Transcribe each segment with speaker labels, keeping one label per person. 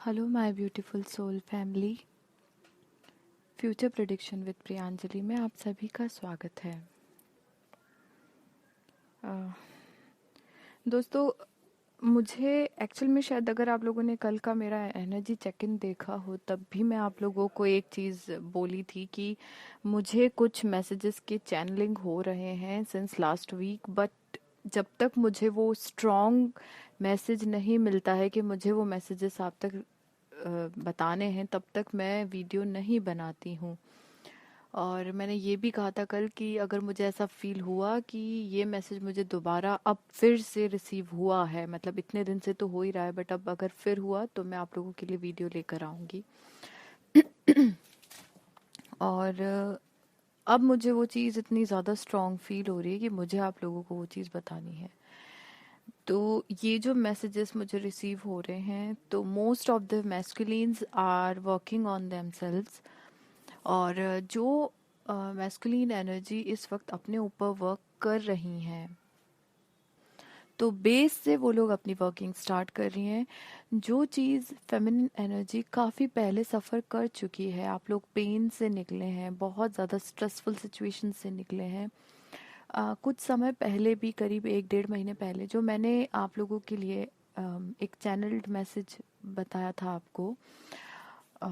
Speaker 1: Hello my beautiful soul family. Future prediction with Priyanjali में आप सभी का स्वागत है। अ, दोस्तों, मुझे एक्चुअल में शायद अगर आप लोगों ने कल का मेरा एनर्जी चेक इन देखा हो तब भी मैं आप लोगों को एक चीज़ बोली थी कि मुझे कुछ मैसेजेस के चैनलिंग हो रहे हैं सिंस लास्ट वीक, बट जब तक मुझे वो स्ट्रॉन्ग मैसेज नहीं मिलता है कि मुझे वो मैसेजेस आप तक बताने हैं, तब तक मैं वीडियो नहीं बनाती हूँ। और मैंने ये भी कहा था कल कि अगर मुझे ऐसा फील हुआ कि ये मैसेज मुझे दोबारा अब फिर से रिसीव हुआ है, मतलब इतने दिन से तो हो ही रहा है, बट अब अगर फिर हुआ तो मैं आप लोगों के लिए वीडियो लेकर आऊँगी। और अब मुझे वो चीज़ इतनी ज़्यादा स्ट्रॉन्ग फील हो रही है कि मुझे आप लोगों को वो चीज़ बतानी है। तो ये जो मैसेजेस मुझे रिसीव हो रहे हैं, तो most of the masculines are working on themselves. और जो मैस्कुलिन एनर्जी इस वक्त अपने ऊपर वर्क कर रही हैं, तो बेस से वो लोग अपनी वर्किंग स्टार्ट कर रही हैं। जो चीज़ फेमिनिन एनर्जी काफ़ी पहले सफ़र कर चुकी है, आप लोग पेन से निकले हैं, बहुत ज़्यादा स्ट्रेसफुल सिचुएशन से निकले हैं। कुछ समय पहले भी, करीब 1-1.5 महीने पहले, जो मैंने आप लोगों के लिए एक चैनल्ड मैसेज बताया था आपको,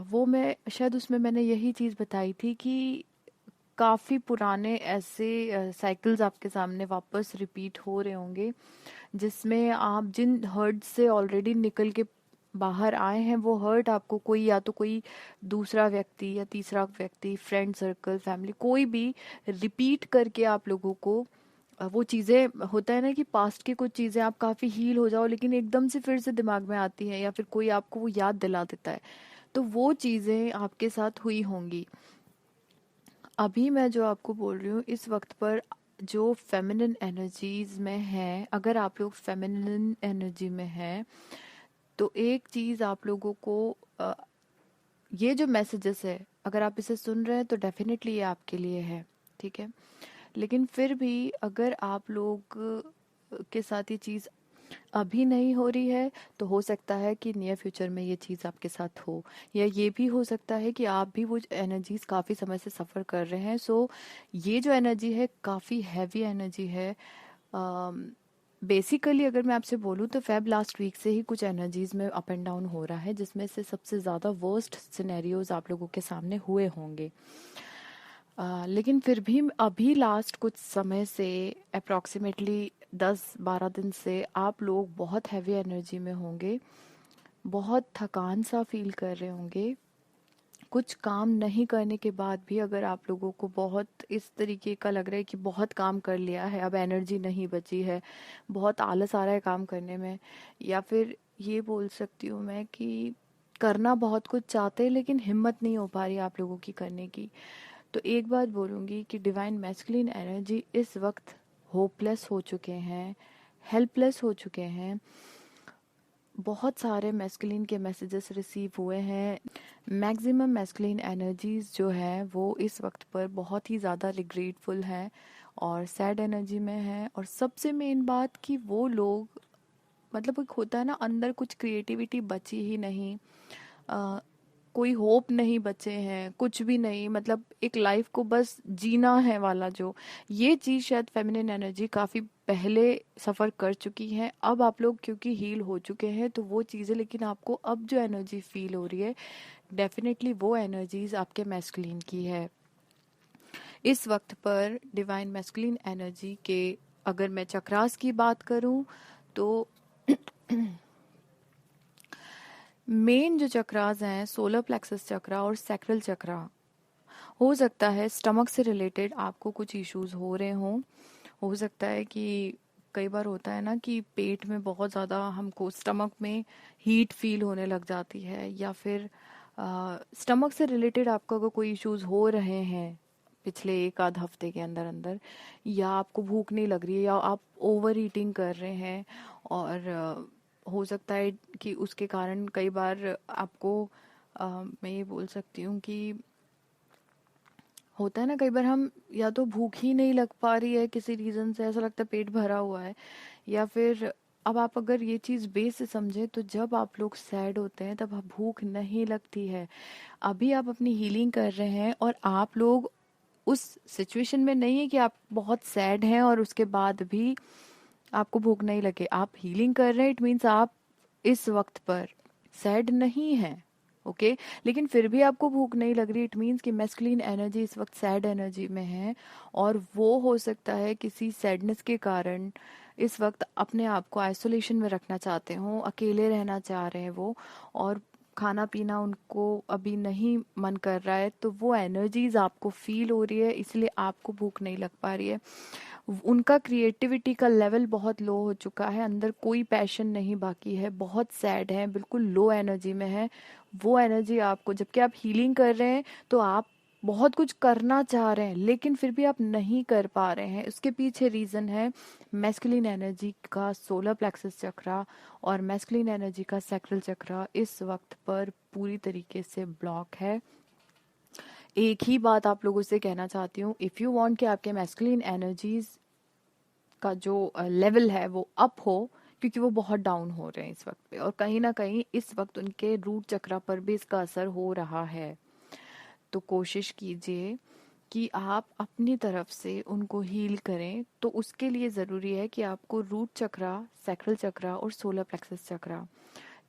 Speaker 1: वो मैं शायद उसमें मैंने यही चीज़ बताई थी कि काफ़ी पुराने ऐसे साइकिल्स आपके सामने वापस रिपीट हो रहे होंगे, जिसमें आप जिन हर्ट से ऑलरेडी निकल के बाहर आए हैं, वो हर्ट आपको कोई, या तो कोई दूसरा व्यक्ति या तीसरा व्यक्ति, फ्रेंड सर्कल, फैमिली, कोई भी रिपीट करके आप लोगों को वो चीज़ें, होता है ना कि पास्ट की कुछ चीज़ें आप काफ़ी हील हो जाओ लेकिन एकदम से फिर से दिमाग में आती हैं, या फिर कोई आपको वो याद दिला देता है, तो वो चीज़ें आपके साथ हुई होंगी। अभी मैं जो आपको बोल रही हूँ इस वक्त पर, जो फेमिनिन एनर्जीज में है, अगर आप लोग फेमिनिन एनर्जी में हैं, तो एक चीज़ आप लोगों को, ये जो मैसेजेस है, अगर आप इसे सुन रहे हैं तो डेफिनेटली ये आपके लिए है, ठीक है। लेकिन फिर भी अगर आप लोग के साथ ये चीज़ अभी नहीं हो रही है, तो हो सकता है कि नियर फ्यूचर में ये चीज़ आपके साथ हो, या ये भी हो सकता है कि आप भी वो एनर्जीज काफ़ी समय से सफ़र कर रहे हैं। सो ये जो एनर्जी है काफ़ी हैवी एनर्जी है। बेसिकली अगर मैं आपसे बोलूँ तो फेब लास्ट वीक से ही कुछ एनर्जीज में अप एंड डाउन हो रहा है, जिसमें से सबसे ज़्यादा वर्स्ट सिनेरियोज आप लोगों के सामने हुए होंगे। लेकिन फिर भी अभी लास्ट कुछ समय से, अप्रॉक्सीमेटली 10-12 दिन से, आप लोग बहुत हैवी एनर्जी में होंगे, बहुत थकान सा फील कर रहे होंगे। कुछ काम नहीं करने के बाद भी अगर आप लोगों को बहुत इस तरीके का लग रहा है कि बहुत काम कर लिया है, अब एनर्जी नहीं बची है, बहुत आलस आ रहा है काम करने में, या फिर ये बोल सकती हूँ मैं कि करना बहुत कुछ चाहते हैं लेकिन हिम्मत नहीं हो पा रही आप लोगों की करने की, तो एक बात बोलूँगी कि डिवाइन मैस्कुलिन एनर्जी इस वक्त होपलेस हो चुके हैं, हेल्पलेस हो चुके हैं। बहुत सारे मैस्कुलिन के मैसेजेस रिसीव हुए हैं। मैक्सिमम मैस्कुलिन एनर्जीज जो है वो इस वक्त पर बहुत ही ज़्यादा रिग्रेटफुल हैं और सैड एनर्जी में हैं। और सबसे मेन बात कि वो लोग, मतलब एक होता है ना, अंदर कुछ क्रिएटिविटी बची ही नहीं, कोई होप नहीं बचे हैं, कुछ भी नहीं, मतलब एक लाइफ को बस जीना है वाला, जो ये चीज़ शायद फेमिनिन एनर्जी काफ़ी पहले सफ़र कर चुकी है। अब आप लोग क्योंकि हील हो चुके हैं तो वो चीज़ें, लेकिन आपको अब जो एनर्जी फील हो रही है, डेफिनेटली वो एनर्जीज आपके मैस्कुलिन की है। इस वक्त पर डिवाइन मैस्कुलिन एनर्जी के, अगर मैं चक्रास की बात करूं, तो मेन जो चक्रास हैं, सोलर प्लेक्सस चक्रा और सैक्रल चक्रा। हो सकता है स्टमक से रिलेटेड आपको कुछ इश्यूज हो रहे हों। हो सकता है कि कई बार होता है ना कि पेट में बहुत ज़्यादा हमको, स्टमक में हीट फील होने लग जाती है, या फिर स्टमक से रिलेटेड आपको अगर कोई इश्यूज हो रहे हैं पिछले 1 आध हफ्ते के अंदर अंदर, या आपको भूख नहीं लग रही है, या आप ओवर ईटिंग कर रहे हैं, और हो सकता है कि उसके कारण कई बार आपको, मैं ये बोल सकती हूँ कि होता है ना, कई बार हम, या तो भूख ही नहीं लग पा रही है किसी रीज़न से, ऐसा लगता है पेट भरा हुआ है, या फिर अब आप अगर ये चीज़ बेस से समझे तो जब आप लोग सैड होते हैं तब भूख नहीं लगती है। अभी आप अपनी हीलिंग कर रहे हैं और आप लोग उस सिचुएशन में नहीं है कि आप बहुत सैड हैं और उसके बाद भी आपको भूख नहीं लगे। आप हीलिंग कर रहे हैं, इट मीन्स आप इस वक्त पर सैड नहीं हैं। ओके, लेकिन फिर भी आपको भूख नहीं लग रही, इट मीन्स कि मैस्कुलिन एनर्जी इस वक्त सैड एनर्जी में है। और वो हो सकता है किसी सैडनेस के कारण इस वक्त अपने आप को आइसोलेशन में रखना चाहते हो, अकेले रहना चाह रहे हैं वो, और खाना पीना उनको अभी नहीं मन कर रहा है, तो वो एनर्जीज आपको फील हो रही है, इसलिए आपको भूख नहीं लग पा रही है। उनका क्रिएटिविटी का लेवल बहुत लो हो चुका है, अंदर कोई पैशन नहीं बाकी है, बहुत सैड है, बिल्कुल लो एनर्जी में है। वो एनर्जी आपको, जबकि आप हीलिंग कर रहे हैं तो आप बहुत कुछ करना चाह रहे हैं लेकिन फिर भी आप नहीं कर पा रहे हैं। उसके पीछे रीजन है मैस्कुलिन एनर्जी का सोलर प्लेक्सस चक्रा और मैस्कुलिन एनर्जी का सैक्रल चक्रा इस वक्त पर पूरी तरीके से ब्लॉक है। एक ही बात आप लोगों से कहना चाहती हूँ, इफ़ यू वांट कि आपके मैस्कुलिन एनर्जीज का जो लेवल है वो अप हो, क्योंकि वो बहुत डाउन हो रहे हैं इस वक्त पे, और कहीं ना कहीं इस वक्त उनके रूट चक्रा पर भी इसका असर हो रहा है। तो कोशिश कीजिए कि आप अपनी तरफ से उनको हील करें। तो उसके लिए ज़रूरी है कि आपको रूट चक्रा, सैक्रल चक्रा और सोलर प्लेक्सस चक्रा,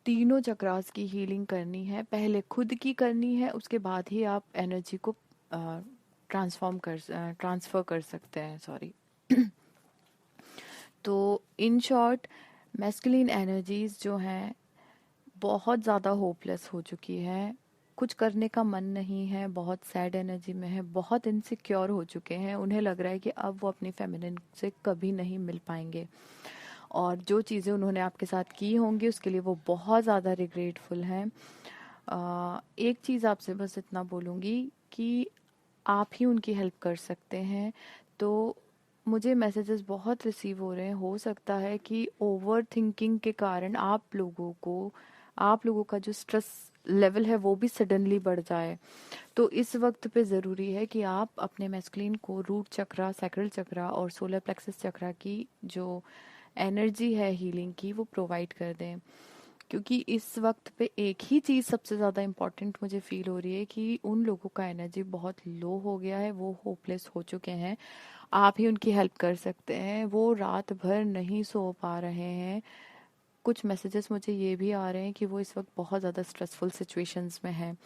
Speaker 1: तीनों चक्रास की हीलिंग करनी है। पहले खुद की करनी है, उसके बाद ही आप एनर्जी को ट्रांसफ़र कर सकते हैं, सॉरी। तो इन शॉर्ट, मैस्कुलिन एनर्जीज जो हैं बहुत ज़्यादा होपलेस हो चुकी है, कुछ करने का मन नहीं है, बहुत सैड एनर्जी में है, बहुत इनसिक्योर हो चुके हैं, उन्हें लग रहा है कि अब वो अपनी फेमिनिन से कभी नहीं मिल पाएंगे, और जो चीज़ें उन्होंने आपके साथ की होंगी उसके लिए वो बहुत ज़्यादा रिग्रेटफुल हैं। एक चीज़ आपसे बस इतना बोलूँगी कि आप ही उनकी हेल्प कर सकते हैं। तो मुझे मैसेजेस बहुत रिसीव हो रहे हैं, हो सकता है कि ओवर थिंकिंग के कारण आप लोगों का जो स्ट्रेस लेवल है वो भी सडनली बढ़ जाए। तो इस वक्त पे ज़रूरी है कि आप अपने मैस्कुलिन को रूट चक्रा, सैक्रल चक्रा और सोलर प्लेक्सस चक्रा की जो एनर्जी है हीलिंग की वो प्रोवाइड कर दें। क्योंकि इस वक्त पे एक ही चीज़ सबसे ज़्यादा इम्पोर्टेंट मुझे फील हो रही है कि उन लोगों का एनर्जी बहुत लो हो गया है, वो होपलेस हो चुके हैं। आप ही उनकी हेल्प कर सकते हैं। वो रात भर नहीं सो पा रहे हैं। कुछ मैसेजेस मुझे ये भी आ रहे हैं कि वो इस वक्त बहुत ज़्यादा स्ट्रेसफुल सिचुएशंस में हैं।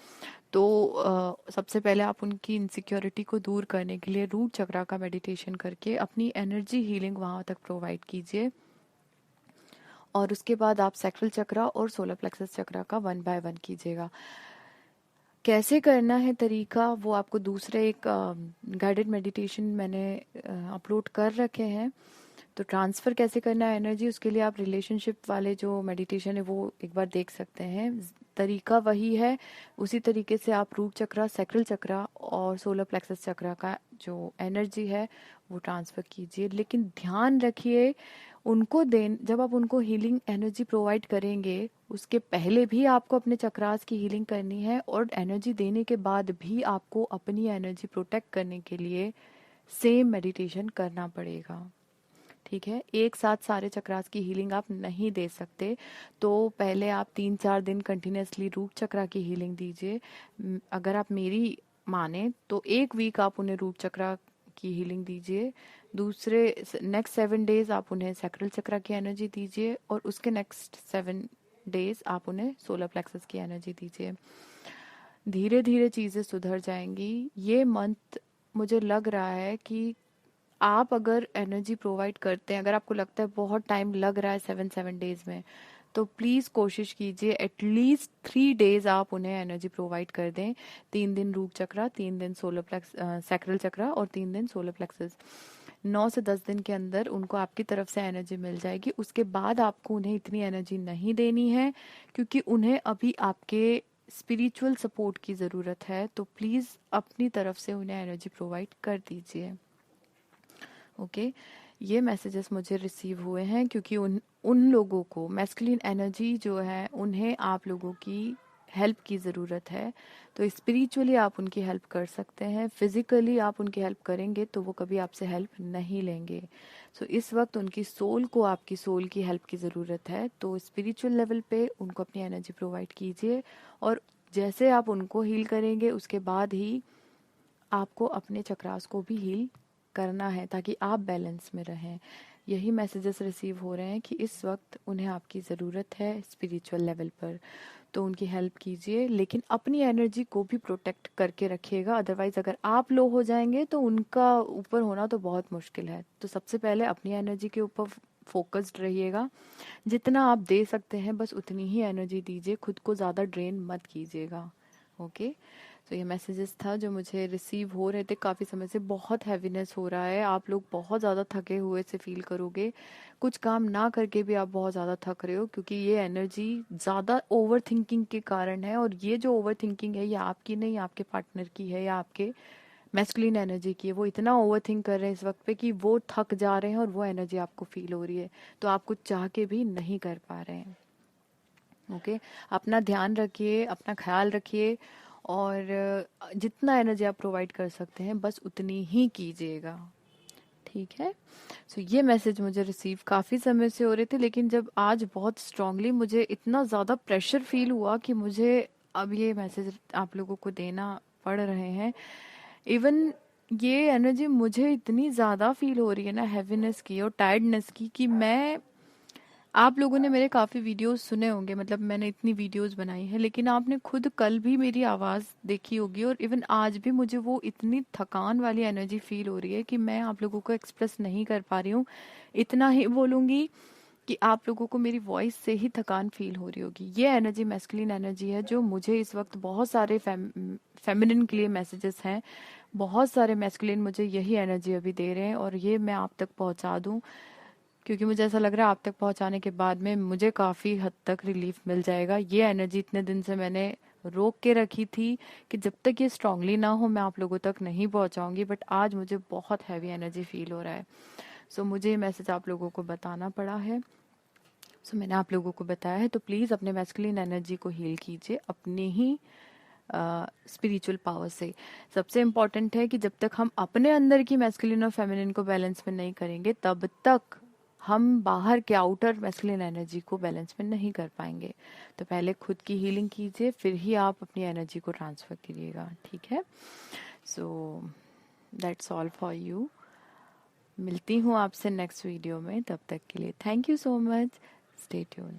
Speaker 1: तो सबसे पहले आप उनकी इनसिक्योरिटी को दूर करने के लिए रूट चक्रा का मेडिटेशन करके अपनी एनर्जी हीलिंग वहाँ तक प्रोवाइड कीजिए, और उसके बाद आप सैक्रल चक्रा और सोलर प्लेक्सस चक्रा का 1 बाय 1 कीजिएगा। कैसे करना है तरीका वो आपको दूसरे एक गाइडेड मेडिटेशन मैंने अपलोड कर रखे हैं। तो ट्रांसफ़र कैसे करना है एनर्जी, उसके लिए आप रिलेशनशिप वाले जो मेडिटेशन है वो एक बार देख सकते हैं। तरीका वही है, उसी तरीके से आप रूट चक्रा, सैक्रल चक्रा और सोलर प्लेक्सस चक्रा का जो एनर्जी है वो ट्रांसफ़र कीजिए। लेकिन ध्यान रखिए, उनको देन जब आप उनको हीलिंग एनर्जी प्रोवाइड करेंगे उसके पहले भी आपको अपने चक्रास की हीलिंग करनी है, और एनर्जी देने के बाद भी आपको अपनी एनर्जी प्रोटेक्ट करने के लिए सेम मेडिटेशन करना पड़ेगा। ठीक है, एक साथ सारे चक्रास की हीलिंग आप नहीं दे सकते। तो पहले आप 3-4 दिन कंटिन्यूसली रूट चक्रा की हीलिंग दीजिए। अगर आप मेरी माने तो एक वीक आप उन्हें रूट चक्रा की हीलिंग दीजिए, दूसरे नेक्स्ट 7 डेज आप उन्हें सैक्रल चक्रा की एनर्जी दीजिए, और उसके नेक्स्ट 7 डेज आप उन्हें सोलर प्लेक्सस की एनर्जी दीजिए। धीरे धीरे चीज़ें सुधर जाएंगी। ये मंथ मुझे लग रहा है कि आप अगर एनर्जी प्रोवाइड करते हैं, अगर आपको लगता है बहुत टाइम लग रहा है 7 डेज में, तो प्लीज़ कोशिश कीजिए एटलीस्ट 3 डेज आप उन्हें एनर्जी प्रोवाइड कर दें। 3 दिन रूट चक्रा, 3 दिन सोलर प्लेक्स सैक्रल चक्रा और 3 दिन सोलर प्लेक्सस। 9 से 10 दिन के अंदर उनको आपकी तरफ से एनर्जी मिल जाएगी। उसके बाद आपको उन्हें इतनी एनर्जी नहीं देनी है, क्योंकि उन्हें अभी आपके स्पिरिचुअल सपोर्ट की ज़रूरत है। तो प्लीज़ अपनी तरफ से उन्हें एनर्जी प्रोवाइड कर दीजिए। ओके, ये मैसेजेस मुझे रिसीव हुए हैं क्योंकि उन उन लोगों को मैस्कुलिन एनर्जी जो है उन्हें आप लोगों की हेल्प की ज़रूरत है तो स्पिरिचुअली आप उनकी हेल्प कर सकते हैं। फिजिकली आप उनकी हेल्प करेंगे तो वो कभी आपसे हेल्प नहीं लेंगे। सो इस वक्त उनकी सोल को आपकी सोल की हेल्प की ज़रूरत है, तो स्पिरिचुअल लेवल पे उनको अपनी एनर्जी प्रोवाइड कीजिए। और जैसे आप उनको हील करेंगे उसके बाद ही आपको अपने चक्रास को भी हील करना है ताकि आप बैलेंस में रहें। यही मैसेजेस रिसीव हो रहे हैं कि इस वक्त उन्हें आपकी ज़रूरत है स्पिरिचुअल लेवल पर, तो उनकी हेल्प कीजिए, लेकिन अपनी एनर्जी को भी प्रोटेक्ट करके रखिएगा। अदरवाइज अगर आप लो हो जाएंगे तो उनका ऊपर होना तो बहुत मुश्किल है। तो सबसे पहले अपनी एनर्जी के ऊपर फोकस्ड रहिएगा। जितना आप दे सकते हैं बस उतनी ही एनर्जी दीजिए, खुद को ज़्यादा ड्रेन मत कीजिएगा। ओके, तो ये मैसेजेस था जो मुझे रिसीव हो रहे थे काफ़ी समय से। बहुत हैवीनेस हो रहा है, आप लोग बहुत ज़्यादा थके हुए से फील करोगे। कुछ काम ना करके भी आप बहुत ज़्यादा थक रहे हो क्योंकि ये एनर्जी ज़्यादा ओवर थिंकिंग के कारण है। और ये जो ओवर थिंकिंग है ये आपकी नहीं, आपके पार्टनर की है या आपके मैस्कुलिन एनर्जी की है। वो इतना ओवर थिंक कर रहे हैं इस वक्त पे कि वो थक जा रहे हैं और वो एनर्जी आपको फील हो रही है, तो आप कुछ चाह के भी नहीं कर पा रहे हैं। ओके, अपना ध्यान रखिए, अपना ख्याल रखिए, और जितना एनर्जी आप प्रोवाइड कर सकते हैं बस उतनी ही कीजिएगा। ठीक है। सो ये मैसेज मुझे रिसीव काफ़ी समय से हो रहे थे, लेकिन जब आज बहुत स्ट्रांगली मुझे इतना ज़्यादा प्रेशर फील हुआ कि मुझे अब ये मैसेज आप लोगों को देना पड़ रहे हैं। इवन ये एनर्जी मुझे इतनी ज़्यादा फील हो रही है ना, हैवीनेस की और टायर्डनेस की, कि मैं, आप लोगों ने मेरे काफ़ी वीडियोस सुने होंगे, मतलब मैंने इतनी वीडियोस बनाई है, लेकिन आपने खुद कल भी मेरी आवाज़ देखी होगी और इवन आज भी मुझे वो इतनी थकान वाली एनर्जी फील हो रही है कि मैं आप लोगों को एक्सप्रेस नहीं कर पा रही हूँ। इतना ही बोलूँगी कि आप लोगों को मेरी वॉइस से ही थकान फील हो रही होगी। ये एनर्जी मैस्कुलिन एनर्जी है जो मुझे इस वक्त, बहुत सारे फेमिनिन के लिए मैसेजेस हैं, बहुत सारे मैस्कुलिन मुझे यही एनर्जी अभी दे रहे हैं और ये मैं आप तक पहुंचा दूं, क्योंकि मुझे ऐसा लग रहा है आप तक पहुंचाने के बाद में मुझे काफ़ी हद तक रिलीफ मिल जाएगा। ये एनर्जी इतने दिन से मैंने रोक के रखी थी कि जब तक ये स्ट्रांगली ना हो मैं आप लोगों तक नहीं पहुंचाऊंगी, बट आज मुझे बहुत हैवी एनर्जी फील हो रहा है। सो मुझे ये मैसेज आप लोगों को बताना पड़ा है। सो मैंने आप लोगों को बताया है, तो प्लीज़ अपने मैस्कुलिन एनर्जी को हील कीजिए अपने ही स्पिरिचुअल पावर से। सबसे इम्पॉर्टेंट है कि जब तक हम अपने अंदर की मैस्कुलिन और फेमिनिन को बैलेंस में नहीं करेंगे तब तक हम बाहर के आउटर मैस्कुलिन एनर्जी को बैलेंस में नहीं कर पाएंगे। तो पहले खुद की हीलिंग कीजिए, फिर ही आप अपनी एनर्जी को ट्रांसफर करिएगा। ठीक है। So that's all for you. मिलती हूँ आपसे नेक्स्ट वीडियो में, तब तक के लिए thank you so much. Stay tune.